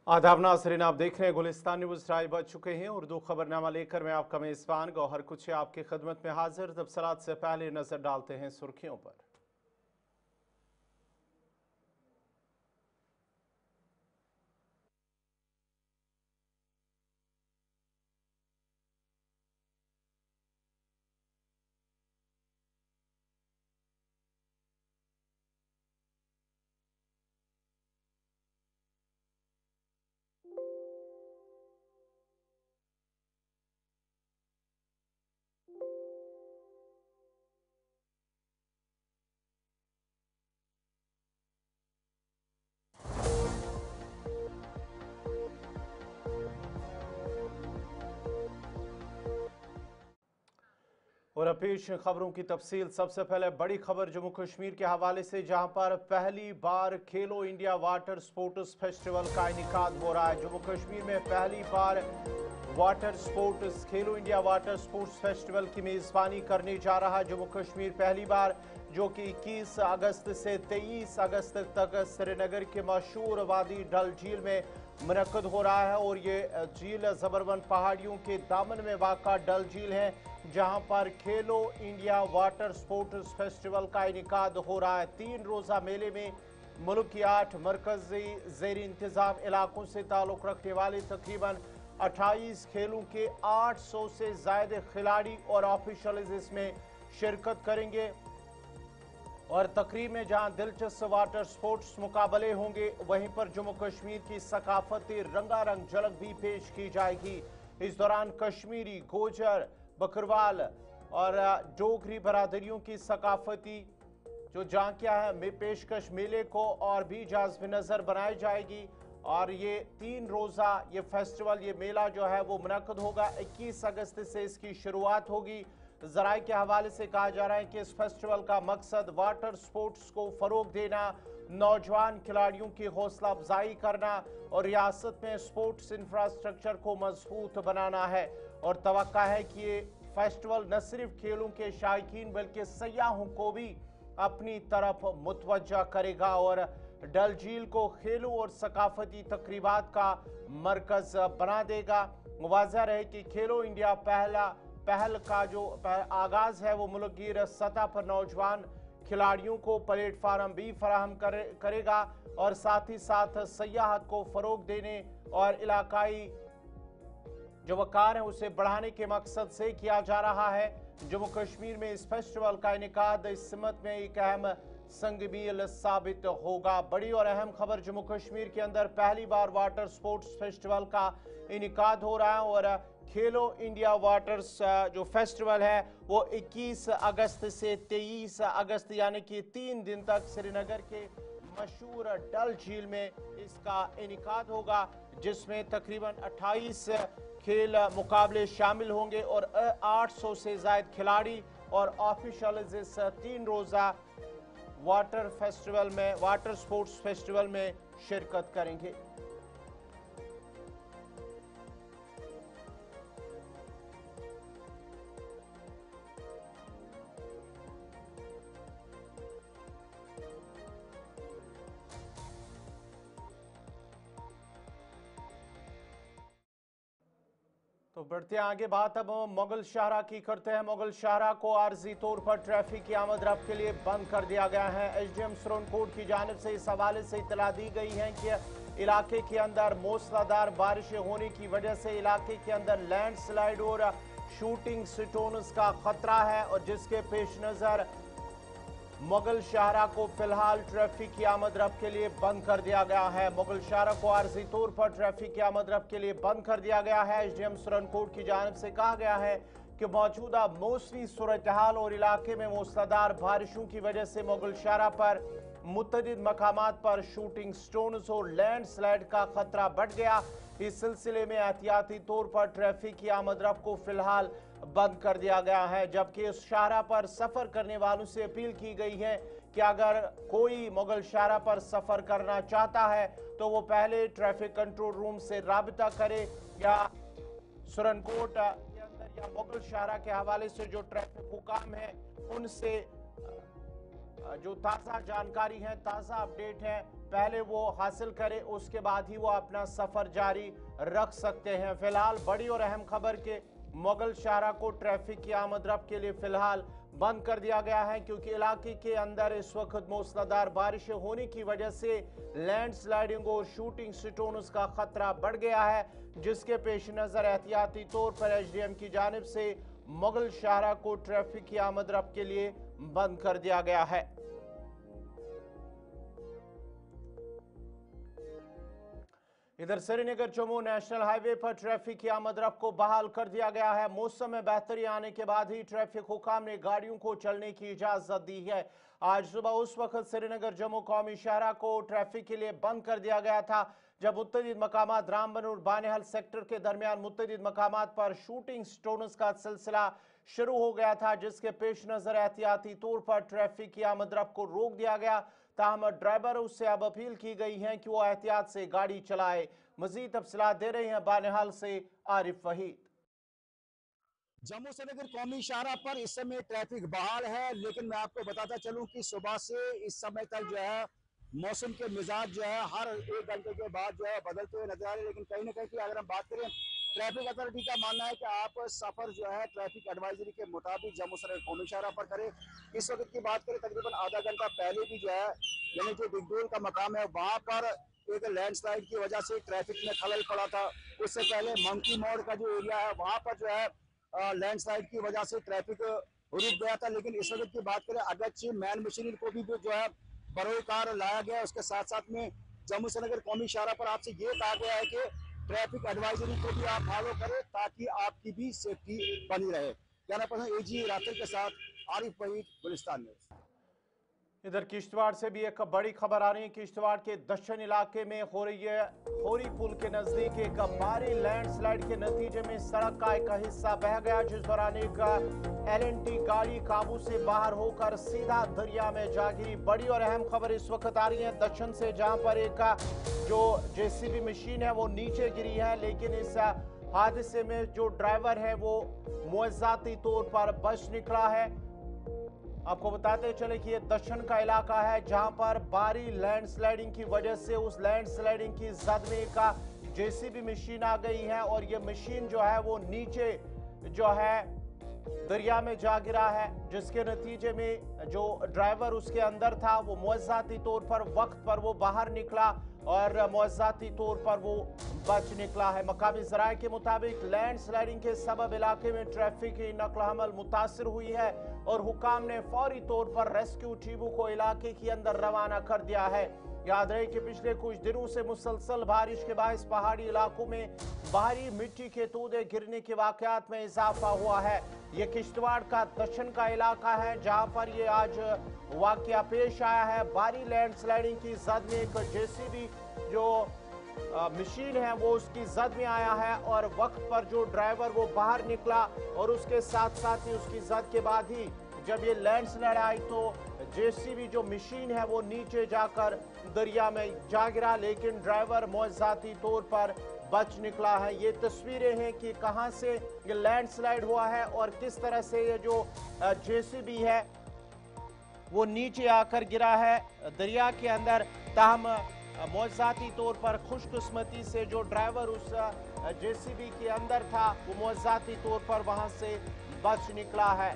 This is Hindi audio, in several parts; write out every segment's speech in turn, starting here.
आदाब नाज़रीन, आप देख रहे हैं गुलिस्तान न्यूज़। राय बज चुके हैं। उर्दू खबरनामा लेकर मैं आपका मेज़बान गौहर कुछ आपकी खिदमत में हाजिर। तफसीलात से पहले नजर डालते हैं सुर्खियों पर। और अब पेश खबरों की तफसील। सबसे पहले बड़ी खबर जम्मू कश्मीर के हवाले से, जहां पर पहली बार खेलो इंडिया वाटर स्पोर्ट्स फेस्टिवल का इनेकाद हो रहा है। जम्मू कश्मीर में पहली बार वाटर स्पोर्ट्स खेलो इंडिया वाटर स्पोर्ट्स फेस्टिवल की मेज़बानी करने जा रहा है जम्मू कश्मीर। पहली बार, जो कि 21 अगस्त से 23 अगस्त तक श्रीनगर के मशहूर वादी डल झील में मुनक्कद हो रहा है। और ये झील ज़बरवन पहाड़ियों के दामन में वाक़ा डल झील है, जहां पर खेलो इंडिया वाटर स्पोर्ट्स फेस्टिवल का इनेकाद हो रहा है। 3 रोज़ा मेले में मुल्क की 8 मरकजी ज़ेर इंतज़ाम इलाकों से ताल्लुक़ रखने वाले तकरीबन 28 खेलों के 800 से ज़ायद खिलाड़ी और ऑफिशल्स इसमें शिरकत करेंगे। और तकरीब में जहां दिलचस्प वाटर स्पोर्ट्स मुकाबले होंगे, वहीं पर जम्मू कश्मीर की सकाफती रंगारंग झलक भी पेश की जाएगी। इस दौरान कश्मीरी, गोजर, बकरवाल और डोगरी बरादरियों की सकाफती जो झांकियां हैं पेशकश मेले को और भी जाज़ब नज़र बनाई जाएगी। और ये 3 रोज़ा ये फेस्टिवल, ये मेला जो है वो मुनक्कद होगा। 21 अगस्त से इसकी शुरुआत होगी। ज़राए के हवाले से कहा जा रहा है कि इस फेस्टिवल का मकसद वाटर स्पोर्ट्स को फ़रोग देना, नौजवान खिलाड़ियों की हौसला अफजाई करना और रियासत में स्पोर्ट्स इंफ्रास्ट्रक्चर को मजबूत बनाना है। और तवक्का है कि ये फेस्टिवल न सिर्फ खेलों के शायकीन बल्कि सयाहों को भी अपनी तरफ मुतवज्जा करेगा और डल झील को खेलों और सकाफती तकरीबात का मरकज बना देगा। वाज़ह रहे कि खेलो इंडिया पहल का जो आगाज है वो मुल्कगीर सतह पर नौजवान खिलाड़ियों को प्लेटफार्म भी फराहम करेगा और साथ ही साथ सयाहत को फरोग देने और इलाकाई जो वकार है उसे बढ़ाने के मकसद से किया जा रहा है। जम्मू कश्मीर में इस फेस्टिवल का इनेकाद इस सिमत में एक अहम संगमील साबित होगा। बड़ी और अहम खबर, जम्मू कश्मीर के अंदर पहली बार वाटर स्पोर्ट्स फेस्टिवल का इनेकाद हो रहा है और खेलो इंडिया वाटर्स जो फेस्टिवल है वो 21 अगस्त से 23 अगस्त यानी कि 3 दिन तक श्रीनगर के मशहूर डल झील में इसका इनेकाद होगा, जिसमें तकरीबन 28 खेल मुकाबले शामिल होंगे और 800 से ज़ायद खिलाड़ी और ऑफिशियल्स इस 3 रोज़ा वाटर स्पोर्ट्स फेस्टिवल में शिरकत करेंगे। तो बढ़ते हैं आगे, बात अब मुगल शाहरा की करते हैं। मुगल शाहरा को आर्जी तौर पर ट्रैफिक की आमद रफ्त के लिए बंद कर दिया गया है। एसडीएम सुरनकोट की जानिब से इस हवाले से इतला दी गई है कि इलाके के अंदर मूसलाधार बारिशें होने की वजह से इलाके के अंदर लैंडस्लाइड और शूटिंग स्टोन्स का खतरा है और जिसके पेश नज़र मुगल शाहरा को फिलहाल ट्रैफिक की आमद रफ्त के लिए बंद कर दिया गया है। मुगल शाहरा को आर्जी तौर पर ट्रैफिक की आमद रफ्त के लिए बंद कर दिया गया है। एसडीएम सुरनकोट की जानिब से कहा गया है कि मौजूदा मौसमी सूरत हाल और इलाके में मूसलाधार बारिशों की वजह से मुगल शाहरा पर मुतअद्दिद मकामात पर शूटिंग स्टोन्स और लैंडस्लाइड का खतरा बढ़ गया। इस सिलसिले में एहतियाती तौर पर ट्रैफिक की आमद रफ्त को फिलहाल बंद कर दिया गया है, जबकि इस शाहरा पर सफर करने वालों से अपील की गई है कि अगर कोई मुगल शाहरा पर सफर करना चाहता है तो वो पहले ट्रैफिक कंट्रोल रूम से राबिता करे या सुरनकोट के अंदर या मुगल शाहरा के हवाले से जो ट्रैफिक हुकाम है उनसे जो ताज़ा जानकारी है, ताज़ा अपडेट है, पहले वो हासिल करें, उसके बाद ही वो अपना सफ़र जारी रख सकते हैं। फिलहाल बड़ी और अहम खबर के मुगल शाहरा को ट्रैफिक की आमद-रफ्त के लिए फिलहाल बंद कर दिया गया है, क्योंकि इलाके के अंदर इस वक्त मूसलाधार बारिशें होने की वजह से लैंडस्लाइडिंग और शूटिंग स्टोन्स का खतरा बढ़ गया है, जिसके पेश नज़र एहतियाती तौर पर एसडीएम की जानिब से मुगल शाहरा को ट्रैफिक की आमद-रफ्त के लिए बंद कर दिया गया है। इधर श्रीनगर जम्मू नेशनल हाईवे पर ट्रैफिक की आमद-रफ्त को बहाल कर दिया गया है। मौसम में बेहतरी आने के बाद ही ट्रैफिक हुकाम ने गाड़ियों को चलने की इजाजत दी है। आज सुबह उस वक्त श्रीनगर जम्मू कौमी शाहरा को ट्रैफिक के लिए बंद कर दिया गया था, जब मुतअद्दिद मकामात रामबन और बानेहल सेक्टर के दरमियान मुतअद्दिद मकामात पर शूटिंग स्टोन्स का सिलसिला शुरू हो गया था, जिसके पेश नजर एहतियाती तौर पर ट्रैफिक की आमद-रफ्त को रोक दिया गया। ताहम ड्राइवरों से अब अपील की गई है कि वो एहतियात से गाड़ी चलाए। मजीद तफसीलात दे रहे हैं बानेहाल से आरिफ वहीद। जम्मू श्रीनगर कौमी शाहरा पर इस समय ट्रैफिक बहाल है, लेकिन मैं आपको बताता चलूं कि सुबह से इस समय तक जो है मौसम के मिजाज जो है हर एक घंटे के बाद जो है बदलते हुए नजर आ रहे हैं। लेकिन कहीं ना कहीं अगर हम बात करें, ट्रैफिक अथॉरिटी का मानना है कि आप सफर जो है ट्रैफिक एडवाइजरी के मुताबिक जम्मू श्रीनगर कौमी शाहरा पर करें। इस वक्त की बात करें, तकरीबन आधा घंटा पहले भी जो है यानी जो डिगडोल का मकाम है वहां पर एक लैंडस्लाइड की वजह से ट्रैफिक में खलल पड़ा था। उससे पहले मंकी मोड़ का जो एरिया है वहां पर जो है लैंडस्लाइड की वजह से ट्रैफिक रुक गया था। लेकिन इस वक्त की बात करें, अगरचे मैन मशीनरी को भी जो है बरोकार लाया गया, उसके साथ साथ में जम्मू श्रीनगर कौमी शाहरा पर आपसे ये कहा गया है कि ट्रैफिक एडवाइजरी को भी आप फॉलो करें ताकि आपकी भी सेफ्टी बनी रहे। कैमरा पर्सन एजी राफेल के साथ आरिफ वहीद, गुलिस्तान न्यूज़। इधर किश्तवाड़ से भी एक बड़ी खबर आ रही है। किश्तवाड़ के दक्षिण इलाके में हो रही है होरी पुल के नजदीक एक भारी लैंडस्लाइड के नतीजे में सड़क का एक हिस्सा बह गया, जिस दौरान एक एलएनटी गाड़ी काबू से बाहर होकर सीधा दरिया में जा गिरी। बड़ी और अहम खबर इस वक्त आ रही है दक्षिण से, जहां पर एक जो जेसीबी मशीन है वो नीचे गिरी है, लेकिन इस हादसे में जो ड्राइवर है वो मुआवजाती तौर पर बच निकला है। आपको बताते चले कि ये दक्षिण का इलाका है, जहां पर भारी लैंडस्लाइडिंग की वजह से उस लैंडस्लाइडिंग की जद में का जेसीबी मशीन आ गई है और ये मशीन जो है वो नीचे जो है दरिया में जा गिरा है, जिसके नतीजे में जो ड्राइवर उसके अंदर था वो मुआवजाती तौर पर वक्त पर वो बाहर निकला और मुआवजाती तौर पर वो बच निकला है। मकामी ज़राए के मुताबिक लैंडस्लाइडिंग के सबब इलाके में ट्रैफिक की नकल हमल मुतासर हुई है और हुकाम ने फौरी तौर पर रेस्क्यू टीमों को इलाके के अंदर रवाना कर दिया है। याद रहे कि पिछले कुछ दिनों से मुसलसल बारिश के बायस पहाड़ी इलाकों में भारी मिट्टी के तोदे गिरने के वाकयात में इजाफा हुआ है। ये किश्तवाड़ का दक्षिण का इलाका है, जहां पर ये आज वाकया पेश आया है। भारी लैंडस्लाइडिंग की जद में एक जेसीबी जो मशीन है वो उसकी जद में आया है और वक्त पर जो ड्राइवर वो बाहर निकला और उसके साथ साथ ही उसकी जद के बाद ही जब ये लैंडस्लाइड आई तो जेसीबी जो मशीन है वो नीचे जाकर दरिया में जा गिरा, लेकिन ड्राइवर मुआवजाती तौर पर बच निकला है। ये तस्वीरें हैं कि कहां से ये लैंडस्लाइड हुआ है और किस तरह से ये जो जेसीबी है वो नीचे आकर गिरा है दरिया के अंदर। ताहम मुआवजाती तौर पर खुशकिस्मती से जो ड्राइवर उस जेसीबी के अंदर था वो मुआवजाती तौर पर वहां से बच निकला है।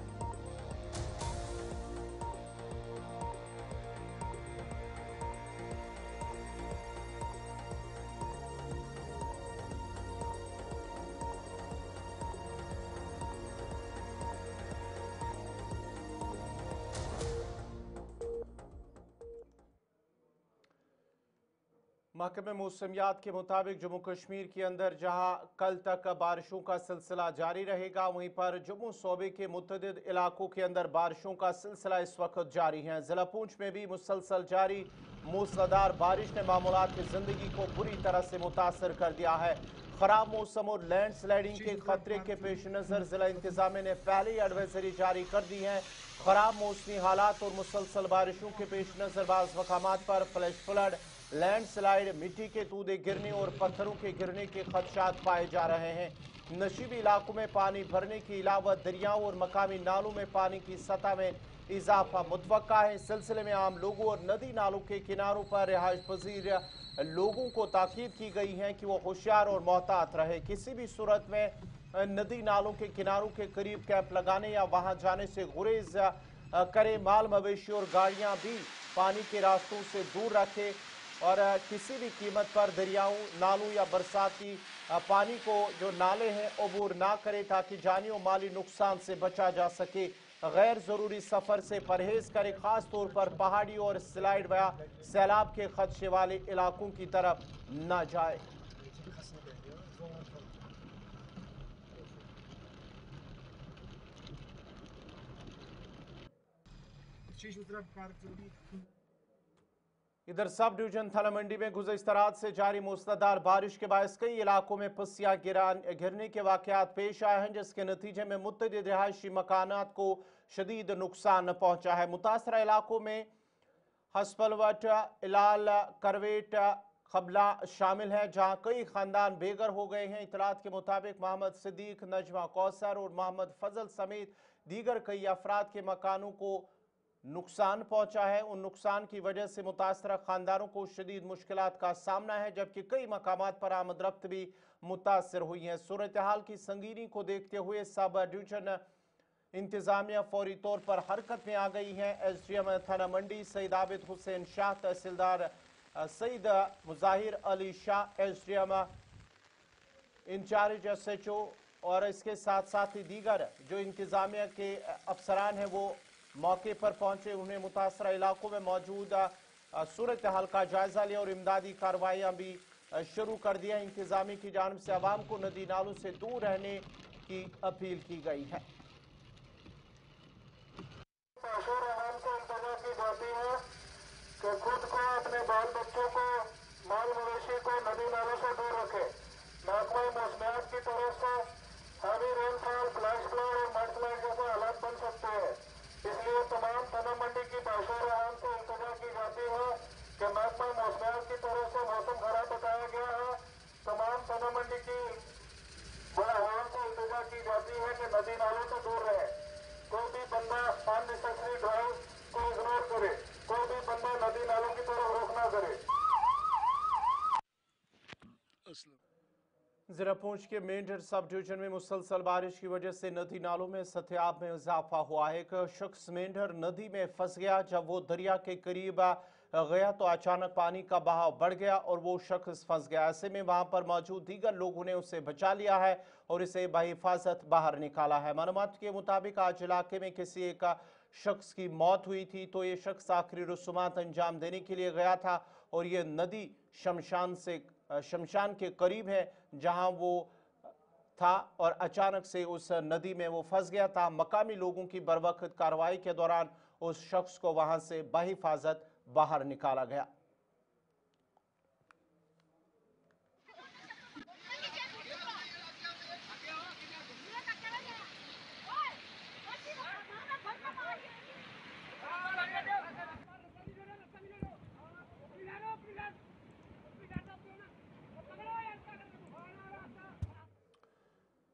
महकमे मौसमियात के मुताबिक जम्मू कश्मीर के अंदर जहां कल तक बारिशों का सिलसिला जारी रहेगा, वहीं पर जम्मू सूबे के मुतअद्दिद इलाकों के अंदर बारिशों का सिलसिला इस वक्त जारी है। जिला पूंछ में भी मुसलसल जारी मूसलाधार बारिश ने मामूलात की जिंदगी को बुरी तरह से मुतासर कर दिया है। खराब मौसम और लैंडस्लाइडिंग के खतरे के पेश नजर जिला इंतजामिया ने पहले ही एडवाइजरी जारी कर दी है। खराब मौसमी हालात और मुसलसल बारिशों के पेश नजर बाज़ मकामात पर फ्लैश फ्लड लैंडस्लाइड, मिट्टी के तूदे गिरने और पत्थरों के गिरने के खदशात पाए जा रहे हैं। नशीबी इलाकों में पानी भरने के अलावा दरियाओं और मकामी नालों में पानी की सतह में इजाफा मुतवक्का है। इस सिलसिले में आम लोगों और नदी नालों के किनारों पर रिहाइश पजीर लोगों को ताकीद की गई है कि वो होशियार और मोहतात रहे। किसी भी सूरत में नदी नालों के किनारों के करीब कैंप लगाने या वहां जाने से गुरेज करें। माल मवेशी और गाड़ियां भी पानी के रास्तों से दूर रखें और किसी भी कीमत पर दरियाओं, नालों या बरसाती पानी को जो नाले हैं अबूर ना करें ताकि जानी और माली नुकसान से बचा जा सके। गैर जरूरी सफर से परहेज करें, खास तौर पर पहाड़ी और स्लाइड या सैलाब के खदशे वाले इलाकों की तरफ न जाए। इधर सब डिवीजन थाना मंडी में गुज़श्ता रात से जारी मूसलाधार बारिश के बायस कई इलाकों में पस्सियां गिरने के वाकयात पेश आए हैं, जिसके नतीजे में मुतअद्दिद रिहायशी मकानात को शदीद नुकसान पहुंचा है। मुतासरा इलाकों में हस्पलवट, इलाल, करवेट, खबला शामिल है, जहां कई खानदान बेघर हो गए हैं। इतलात के मुताबिक मोहम्मद सिद्दीक, नजमा कौसर और मोहम्मद फजल समेत दीगर कई अफराद के मकानों को नुकसान पहुंचा है। उन नुकसान की वजह से मुतासरा खानदानों को शदीद मुश्किलात का सामना है, जबकि कई मकामात पर आमदरफ्त भी मुतासर हुई है। सूरत हाल की संगीनी को देखते हुए सब डिवीजन इंतजामिया फौरी तौर पर हरकत में आ गई है। SDM थाना मंडी सईद आबिद हुसैन शाह, तहसीलदार Syed Mujahir Ali Shah, SDM in charge SHO और इसके साथ साथ ही दीगर जो इंतजामिया के अफसरान हैं वो मौके पर पहुंचे। उन्हें मुतासरा इलाकों में मौजूद सूरत हाल का जायजा लिया और इमदादी कार्रवाइयां भी शुरू कर दिया। इंतजामी की जानिब से आवाम को नदी नालों से दूर रहने की अपील की गई है। कि खुद को, अपने बाल बच्चों को, माल मवेशी को नदी नालों से दूर रखे। महकमा मौसमियात की तरफ से हैवी रेनफॉल, फ्लैश फ्लड और मडस्लाइड जैसे हालात बन सकते हैं, इसलिए तमाम थाना मंडी की बाशोर आवाम को इल्तिजा की जाती है कि महकमा मौसमियात की तरफ से मौसम खराब बताया गया है। तमाम थाना मंडी की आवाम को इल्तिजा की जाती है कि नदी नालों से दूर रहे। कोई भी बंदा अननेसेसरी ड्राइव को इग्नोर करे, कोई भी बंदा नदी नालों की तरफ रुख ना करे। जिला पूंछ के मेंढर सब डिवीजन में मुसलसल बारिश की वजह से नदी नालों में सतह में इजाफा हुआ है। एक शख्स मेंढर नदी में फंस गया। जब वो दरिया के करीब गया तो अचानक पानी का बहाव बढ़ गया और वो शख्स फंस गया। ऐसे में वहां पर मौजूद दीगर लोगों ने उसे बचा लिया है और इसे बहिफाजत बाहर निकाला है। मालूमात के मुताबिक आज इलाके में किसी एक शख्स की मौत हुई थी, तो ये शख्स आखिरी रसूमात अंजाम देने के लिए गया था और ये नदी शमशान के करीब है जहां वो था और अचानक से उस नदी में वो फंस गया था। मकामी लोगों की बरवक्त कार्रवाई के दौरान उस शख्स को वहां से बहिफाजत बाहर निकाला गया।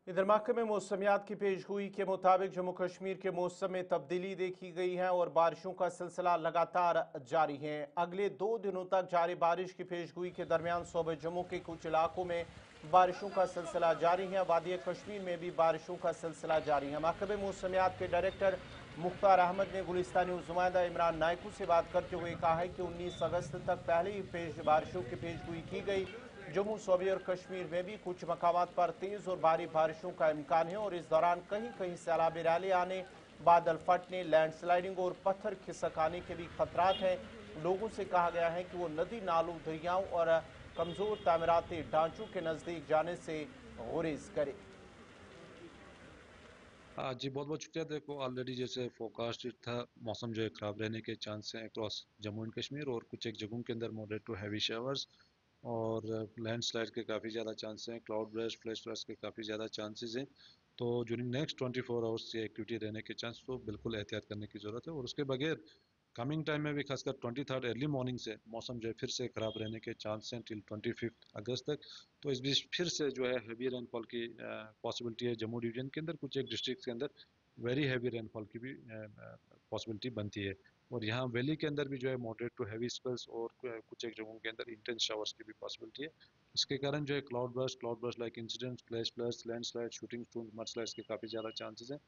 इधर महकमे मौसमियात की पेशगोई के मुताबिक जम्मू कश्मीर के मौसम में तब्दीली देखी गई है और बारिशों का सिलसिला लगातार जारी है। अगले 2 दिनों तक जारी बारिश की पेशगोई के दरमियान सूबे जम्मू के कुछ इलाकों में बारिशों का सिलसिला जारी है। वादी कश्मीर में भी बारिशों का सिलसिला जारी है। महकमे मौसमियात के डायरेक्टर मुख्तार अहमद ने गुलिस्तानी नुमाइंदा इमरान नायकू से बात करते हुए कहा है कि 19 अगस्त तक पहले ही बारिशों की पेशगोई की गई। जम्मू सूबे और कश्मीर में भी कुछ मकामात पर तेज और भारी बारिशों का इम्कान है और इस दौरान कहीं कहीं सैलाबी रैली आने, बादल फटने, लैंडस्लाइडिंग और पत्थर खिसक आने के भी खतरात हैं। लोगों से कहा गया है कि वो नदी नालों, दरियाओं और कमजोर तामीराती ढांचों के नजदीक जाने से गुरेज करे। जी बहुत बहुत शुक्रिया। देखो ऑलरेडी जैसे फोरकास्ट था, मौसम जो है ख़राब रहने के चांस हैं अक्रॉस जम्मू एंड कश्मीर और कुछ एक जगहों के अंदर मॉडरेट टू हैवी शावर्स और लैंडस्लाइड के काफ़ी ज़्यादा चांस हैं, क्लाउड ब्रेस्ट, फ्लैश फ्लड्स के काफ़ी ज़्यादा चांसेस हैं। तो ड्यूरिंग नेक्स्ट 24 आवर्स ये एक्टिविटी रहने के चांस, तो बिल्कुल एहतियात करने की ज़रूरत है। और उसके बगैर कमिंग टाइम में भी खासकर 23 अर्ली मॉर्निंग से मौसम जो है फिर से ख़राब रहने के चांस हैं टिल 25 अगस्त तक। तो इस बीच फिर से जो है हैवी रेनफॉल की पॉसिबिलिटी है जम्मू डिवीजन के अंदर, कुछ एक डिस्ट्रिक्ट के अंदर वेरी हैवी रेनफॉल की भी पॉसिबिलिटी बनती है। और यहाँ वैली के अंदर भी जो है मॉडरेट टू हैवी स्पेल्स और कुछ एक जगहों के अंदर इंटेंस शावर्स की भी पॉसिबिलिटी है। इसके कारण जो है cloud burst like incidents, flash floods, landslide, shooting stones, mudslides के काफ़ी ज़्यादा चांसेस हैं।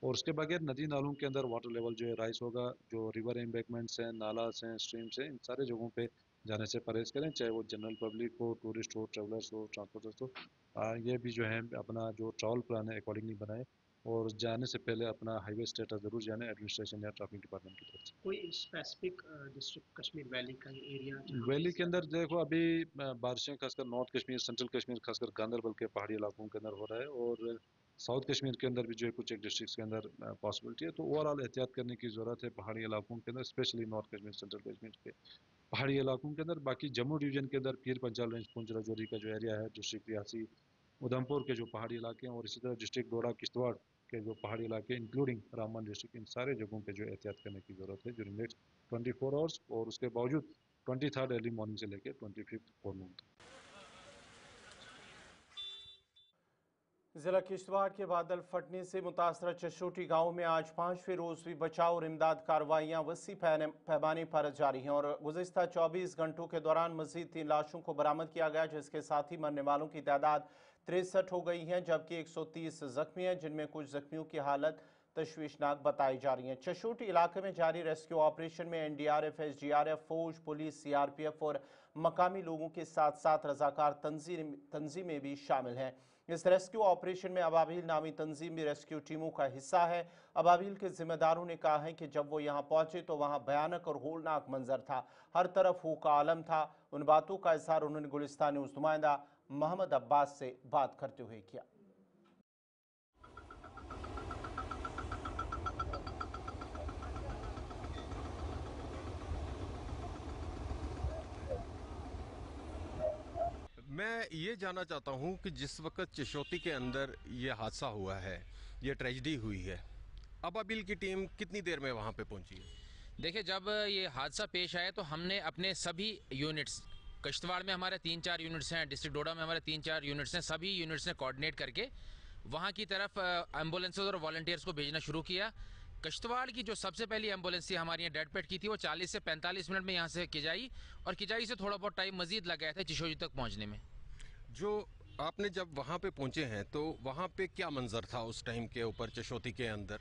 और उसके बगैर नदी नालों के अंदर वाटर लेवल जो है राइज होगा। जो रिवर एम्बैंकमेंट्स हैं, नालास हैं, स्ट्रीम्स हैं, इन सारे जगहों पे जाने से परहेज करें, चाहे वो जनरल पब्लिक हो, टूरिस्ट हो, ट्रेवलर्स हो, ट्रांसपोर्टर्स हो। ये भी जो है अपना जो ट्रैवल प्लान है अकॉर्डिंगली बनाए और जाने से पहले अपना हाईवे स्टेटस जरूर जाने एडमिनिस्ट्रेशन या ट्रैफिक डिपार्टमेंट की तरफ से। कोई स्पेसिफिक डिस्ट्रिक्ट कश्मीर वैली का एरिया? वैली के अंदर देखो अभी बारिशें खासकर नॉर्थ कश्मीर, सेंट्रल कश्मीर, खासकर गांदरबल के पहाड़ी इलाकों के अंदर हो रहा है और साउथ कश्मीर के अंदर भी जो है कुछ एक डिस्ट्रिक्ट्स के अंदर पॉसिबिलिटी है। तो ओवरऑल एहतियात करने की ज़रूरत है पहाड़ी इलाकों के अंदर, specially north Kashmir, central Kashmir के पहाड़ी इलाकों के अंदर। बाकी जम्मू डिवीजन के अंदर पीर पंजाल रेंज, पुंछ राजौरी का जो एरिया है, डिस्ट्रिक्ट रियासी, उधमपुर के जो पहाड़ी इलाके हैं और इसी तरह डिस्ट्रिक्ट डोडा, किश्तवाड़ के जो पहाड़ी इलाके इंक्लूडिंग रामबन डिस्ट्रिक्ट, इन सारे जगहों पे जो एहतियात करने की ज़रूरत है ड्यूरिंग नेक्स्ट 24 आवर्स। और उसके बावजूद 23 अर्ली मॉर्निंग से लेकर 25 फॉरनून तक। जिला किश्तवाड़ के बादल फटने से मुतासरा चशोटी गांव में आज 5वें रोज भी बचाव और इमदाद कार्रवाइयां वसी पैमाने पर जारी हैं और गुज़िश्ता 24 घंटों के दौरान मजीद 3 लाशों को बरामद किया गया, जिसके साथ ही मरने वालों की तादाद 63 हो गई है, जबकि 130 जख्मी हैं, जिनमें कुछ जख्मियों की हालत तशवीशनाक बताई जा रही है। चशोटी इलाके में जारी रेस्क्यू ऑपरेशन में NDRF, SDRF, फौज, पुलिस, CRPF और मकामी लोगों के साथ साथ रजाकार तंजीमें भी शामिल हैं। इस रेस्क्यू ऑपरेशन में अबाबिल नामी तंजीम भी रेस्क्यू टीमों का हिस्सा है। अबाबिल के जिम्मेदारों ने कहा है कि जब वो यहाँ पहुंचे तो वहाँ भयानक और होलनाक मंजर था, हर तरफ हू का आलम था। उन बातों का इजहार उन्होंने गुलिस्तान न्यूज़ नुमाइंदा मोहम्मद अब्बास से बात करते हुए किया। मैं ये जानना चाहता हूँ कि जिस वक्त चशोटी के अंदर ये हादसा हुआ है, ये ट्रेजेडी हुई है, अबाबिल की टीम कितनी देर में वहाँ पे पहुँची है? देखिए, जब ये हादसा पेश आया तो हमने अपने सभी यूनिट्स, किश्तवाड़ में हमारे 3-4 यूनिट्स हैं, डिस्ट्रिक्ट डोडा में हमारे 3-4 यूनिट्स हैं, सभी यूनिट्स ने कोऑर्डिनेट करके वहाँ की तरफ एम्बुलेंसेज और वॉलंटियर्स को भेजना शुरू किया। किश्तवाड़ की जो सबसे पहली एम्बुलेंस थी हमारी यहाँ डेड पेट की थी, वो 40 से 45 मिनट में यहाँ से किजाई, और किजाई से थोड़ा बहुत टाइम मजीद लग गया था चिशोजी तक पहुँचने में। जो आपने जब वहाँ पे पहुँचे हैं तो वहाँ पे क्या मंजर था उस टाइम के ऊपर चशोटी के अंदर?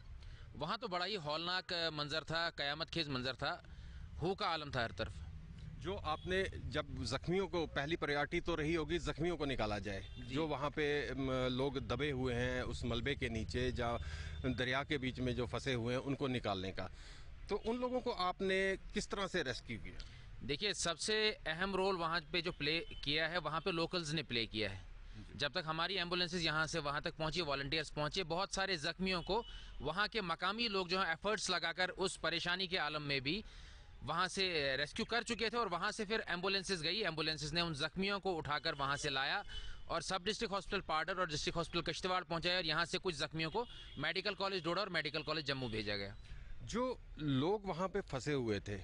वहाँ तो बड़ा ही हौलनाक मंजर था, कयामत खेज मंजर था, हू का आलम था हर तरफ। जो आपने जब जख्मियों को, पहली प्रायोरिटी तो रही होगी जख्मियों को निकाला जाए, जो वहाँ पे लोग दबे हुए हैं उस मलबे के नीचे, जहाँ दरिया के बीच में जो फंसे हुए हैं, उनको निकालने का, तो उन लोगों को आपने किस तरह से रेस्क्यू किया? देखिए, सबसे अहम रोल वहाँ पे जो प्ले किया है, वहाँ पे लोकल्स ने प्ले किया है। जब तक हमारी एम्बुलेंसेज यहाँ से वहाँ तक पहुँची, वॉलंटियर्स पहुँचे, बहुत सारे जख्मियों को वहाँ के मकामी लोग जो हैं एफर्ट्स लगाकर उस परेशानी के आलम में भी वहाँ से रेस्क्यू कर चुके थे, और वहाँ से फिर एम्बुलेंसेज गई, एम्बुलेंसेज ने उन जख्मियों को उठाकर वहाँ से लाया और सब डिस्ट्रिक्ट हॉस्पिटल पाडर और डिस्ट्रिक्ट हॉस्पिटल किश्तवाड़ पहुँचाया, और यहाँ से कुछ जख्मियों को मेडिकल कॉलेज डोडा और मेडिकल कॉलेज जम्मू भेजा गया। जो लोग वहाँ पे फंसे हुए थे,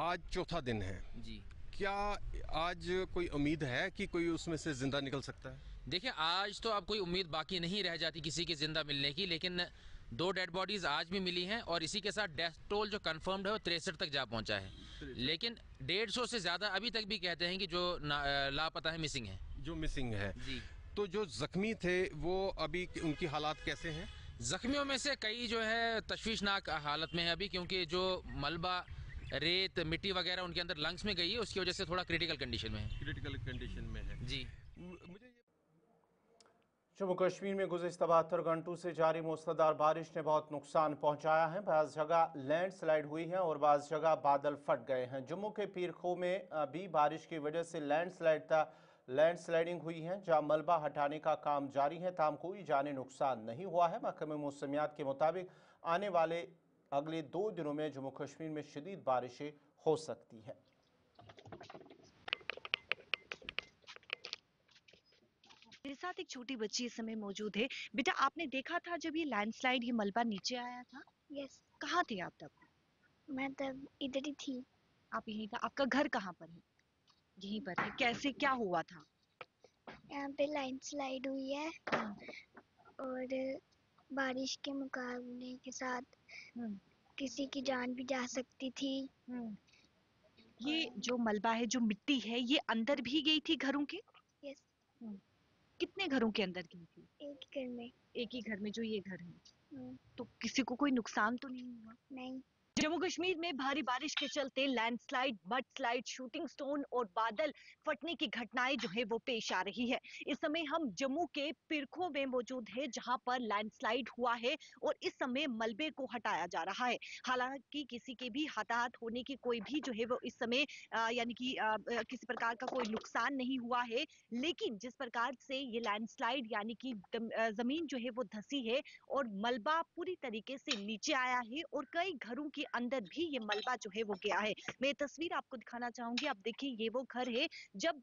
आज चौथा दिन है जी, क्या आज कोई उम्मीद है कि कोई उसमें से जिंदा निकल सकता है? देखिए, आज तो अब कोई उम्मीद बाकी नहीं रह जाती किसी के जिंदा मिलने की, लेकिन 2 डेड बॉडीज आज भी मिली हैं और इसी के साथ डेथ टोल जो कंफर्म्ड है वो 63 तक जा पहुंचा है, लेकिन 150 से ज़्यादा अभी तक भी कहते हैं कि जो लापता है, मिसिंग है। जो मिसिंग है जी। तो जो जख्मी थे वो अभी उनकी हालात कैसे हैं? जख्मियों में से कई जो है तशवीशनाक हालत में है अभी, क्योंकि जो मलबा, रेत, मिट्टी वगैरह उनके अंदर लंग्स में गई है, उसकी वजह से थोड़ा क्रिटिकल कंडीशन में है। क्रिटिकल कंडीशन में है जी। मुझे जम्मू कश्मीर में गुज़िश्ता 72 घंटों से जारी मूसलाधार बारिश ने बहुत नुकसान पहुंचाया है। बाज़ जगह लैंडस्लाइड हुई है और बाज़ जगह बादल फट गए हैं। जम्मू के पीरखो में भी बारिश की वजह से लैंडस्लाइडिंग हुई है, जहां मलबा हटाने का काम जारी है, ताम कोई जानी नुकसान नहीं हुआ है। महकमे मौसमियात के मुताबिक आने वाले अगले 2 दिनों में जम्मू कश्मीर में शदीद बारिशें हो सकती हैं। मेरे साथ एक छोटी बच्ची इस समय मौजूद है। बेटा, आपने देखा था जब ये लैंडस्लाइड, ये मलबा नीचे आया था? यस, कहाँ थे आप तब? मैं तब इधर ही थी। आप यहीं का, आपका घर कहाँ पर है? यहीं पर है। कैसे, क्या हुआ था? यहाँ पे लैंडस्लाइड हुई है और बारिश के मुकाबले के साथ किसी की जान भी जा सकती थी। ये जो मलबा है, जो मिट्टी है, ये अंदर भी गई थी घरों के? यस। कितने घरों के अंदर गई थी? एक ही घर में। एक ही घर में, जो ये घर है। तो किसी को कोई नुकसान तो नहीं हुआ? नहीं। जम्मू कश्मीर में भारी बारिश के चलते landslide, mud slide, shooting stone और बादल फटने की घटनाएं जो है वो पेश आ रही है। इस समय हम जम्मू के पिरखो में मौजूद है, जहां पर लैंडस्लाइड हुआ है और इस समय मलबे को हटाया जा रहा है। हालांकि किसी के भी हताहत होने की कोई भी जो है वो इस समय यानी कि किसी प्रकार का कोई नुकसान नहीं हुआ है। लेकिन जिस प्रकार से ये लैंडस्लाइड यानी कि जमीन जो है वो धंसी है और मलबा पूरी तरीके से नीचे आया है और कई घरों के अंदर भी ये मलबा जो है वो गया है। मैं ये तस्वीर आपको दिखाना चाहूंगी। आप देखिए, ये वो घर है। जब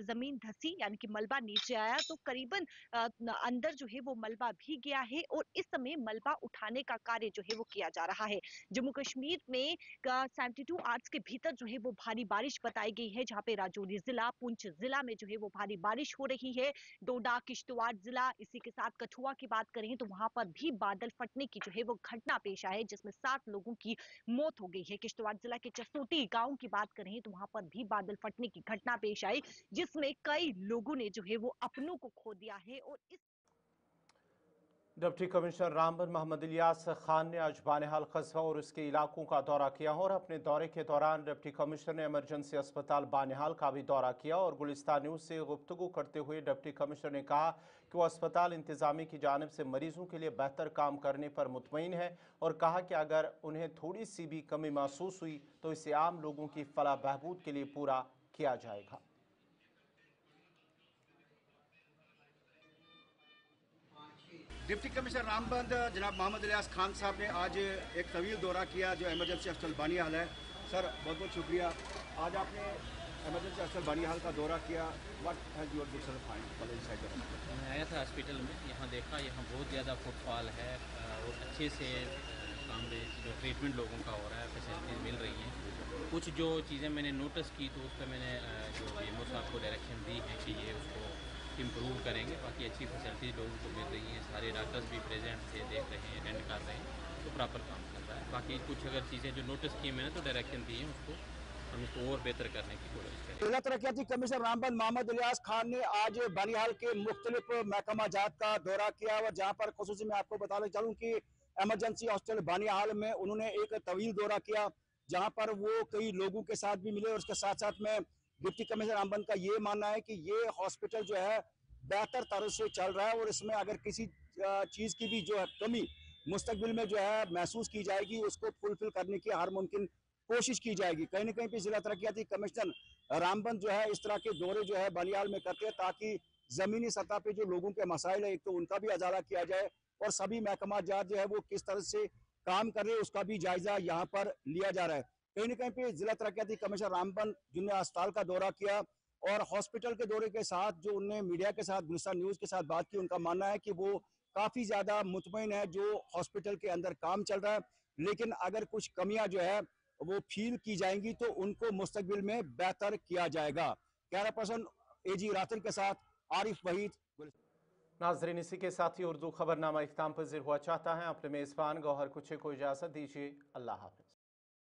जमीन धंसी यानी कि मलबा नीचे आया तो करीबन अंदर जो है वो मलबा भी गया है और इस समय मलबा उठाने का कार्य जो है वो किया जा रहा है। जम्मू कश्मीर में 72 आवर्स के भीतर जो है वो भारी बारिश बताई गई है, जहाँ पे राजौरी जिला, पुंछ जिला में जो है वो भारी बारिश हो रही है। डोडा, किश्तवाड़ जिला, इसी के साथ कठुआ की बात करें तो वहां पर भी बादल फटने की जो है वो घटना पेश आई है, जिसमें 7 लोगों की मौत हो गई है। किश्तवाड़ जिला के चसोटी गांव की बात करें तो वहां पर भी बादल फटने की घटना पेश आई, जिसमें कई लोगों ने जो है वो अपनों को खो दिया है। और इस डिप्टी कमिश्नर रामबन मोहम्मद इलियास खान ने आज बानिहाल कस्बा और उसके इलाकों का दौरा किया और अपने दौरे के दौरान डिप्टी कमिश्नर ने इमरजेंसी अस्पताल बानिहाल का भी दौरा किया और गुलिस्तान न्यूज़ से गुफ्तगू करते हुए डिप्टी कमिश्नर ने कहा कि वो अस्पताल इंतजामी की जानिब से मरीजों के लिए बेहतर काम करने पर मुतमईन है और कहा कि अगर उन्हें थोड़ी सी भी कमी महसूस हुई तो इसे आम लोगों की फलाह बहबूद के लिए पूरा किया जाएगा। डिप्टी कमिश्नर रामबन जनाब मोहम्मद इलियास खान साहब ने आज एक तवील दौरा किया जो एमरजेंसी अस्पताल बानिहाल है। सर, बहुत बहुत शुक्रिया। आज आपने एमरजेंसी अस्पताल बानिहाल का दौरा किया। व्हाट हैज योर मैं आया था हॉस्पिटल में, यहाँ देखा, यहाँ बहुत ज़्यादा फुटफॉल है और अच्छे से काम जो ट्रीटमेंट लोगों का हो रहा है, फैसिलिटीज़ मिल रही हैं। कुछ जो चीज़ें मैंने नोटिस की तो उस पर मैंने जो एमओ साहब को डायरेक्शन दी है कि ये उसको इम्प्रूव करेंगे। बाकी अच्छी फैसिलिटीज़ लोगों को मिल रही हैं, सारे डॉक्टर्स भी प्रेजेंट थे, देख रहे हैं, अटेंड कर रहे हैं, तो प्रॉपर काम चल रहा है। बाकी कुछ अगर चीज़ें जो नोटिस की मैंने तो डायरेक्शन दी हैं, उसको हम इसको और बेहतर करने की कोशिश करें। जिला तरक्याती कमिश्नर रामबन मोहम्मद इलियास खान ने आज बानिहाल के मुख्तलिफ महकमा जात का दौरा किया और जहाँ पर खुसूसी मैं आपको बताना चाहूँ कि एमरजेंसी हॉस्पिटल बानिहाल में उन्होंने एक तवील दौरा किया, जहाँ पर वो कई लोगों के साथ भी मिले और उसके साथ साथ में डिप्टी कमिश्नर रामबन का ये मानना है कि ये हॉस्पिटल जो है बेहतर तरह से चल रहा है और इसमें अगर किसी चीज़ की भी जो है कमी मुस्तकबिल में जो है महसूस की जाएगी, उसको फुलफिल करने की हर मुमकिन कोशिश की जाएगी। कहीं ना कहीं पे जिला तरक्याती कमिश्नर रामबन जो है इस तरह के दौरे जो है बानिहाल में करते हैं ताकि ज़मीनी सतह पे जो लोगों के मसाइल है एक तो उनका भी अजाला किया जाए और सभी महकमा जात जो है वो किस तरह से काम कर रहे हैं उसका भी जायजा यहाँ पर लिया जा रहा है। कहीं ना कहीं पे जिला तरक्याती कमिश्नर रामबन जिन्होंने अस्पताल का दौरा किया और हॉस्पिटल के दौरे के साथ जो उन्होंने मीडिया के साथ, गुलिस्तान न्यूज़ के साथ बात की, उनका मानना है कि वो काफ़ी ज़्यादा मुतमईन है जो हॉस्पिटल के अंदर काम चल रहा है, लेकिन अगर कुछ कमियां जो है वो फील की जाएंगी तो उनको मुस्तकबिल में बेहतर किया जाएगा। कैमरा पर्सन एजी रातन के साथ आरिफ वहीद। नाजरीन, इसी के साथ ही उर्दू खबरनामा इख्तिताम पज़ीर हुआ चाहता है। अपने मेज़बान गौहर कुछे को इजाज़त दीजिए। अल्लाह हाफ़िज़।